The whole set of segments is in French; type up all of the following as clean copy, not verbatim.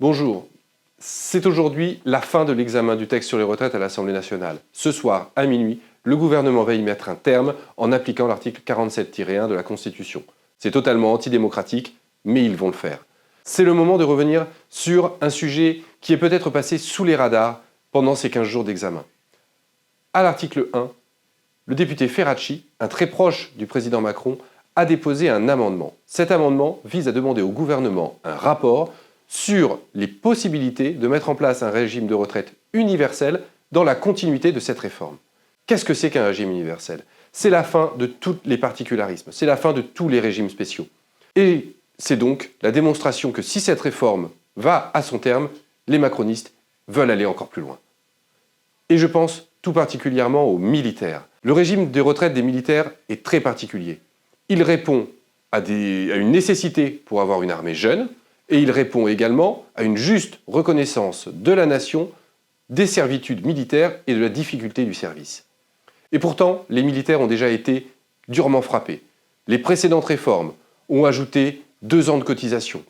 Bonjour. C'est aujourd'hui la fin de l'examen du texte sur les retraites à l'Assemblée nationale. Ce soir, à minuit, le gouvernement va y mettre un terme en appliquant l'article 47-1 de la Constitution. C'est totalement antidémocratique, mais ils vont le faire. C'est le moment de revenir sur un sujet qui est peut-être passé sous les radars pendant ces 15 jours d'examen. À l'article 1, le député Ferracci, un très proche du président Macron, a déposé un amendement. Cet amendement vise à demander au gouvernement un rapport sur les possibilités de mettre en place un régime de retraite universel dans la continuité de cette réforme. Qu'est-ce que c'est qu'un régime universel? C'est la fin de tous les particularismes, c'est la fin de tous les régimes spéciaux. Et c'est donc la démonstration que si cette réforme va à son terme, les macronistes veulent aller encore plus loin. Et je pense tout particulièrement aux militaires. Le régime de retraite des militaires est très particulier. Il répond à une nécessité pour avoir une armée jeune, et il répond également à une juste reconnaissance de la nation des servitudes militaires et de la difficulté du service. Et pourtant, les militaires ont déjà été durement frappés. Les précédentes réformes ont ajouté 2 ans de cotisation.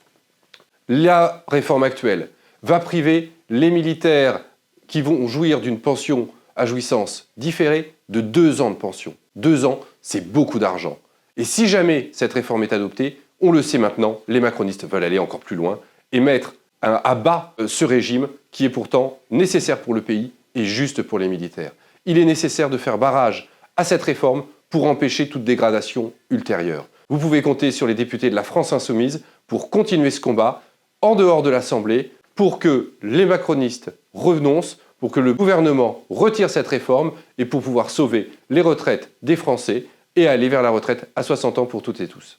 La réforme actuelle va priver les militaires qui vont jouir d'une pension à jouissance différée de 2 ans de pension. 2 ans, c'est beaucoup d'argent. Et si jamais cette réforme est adoptée, on le sait maintenant, les macronistes veulent aller encore plus loin et mettre à bas ce régime qui est pourtant nécessaire pour le pays et juste pour les militaires. Il est nécessaire de faire barrage à cette réforme pour empêcher toute dégradation ultérieure. Vous pouvez compter sur les députés de la France Insoumise pour continuer ce combat en dehors de l'Assemblée pour que les macronistes renoncent, pour que le gouvernement retire cette réforme et pour pouvoir sauver les retraites des Français et aller vers la retraite à 60 ans pour toutes et tous.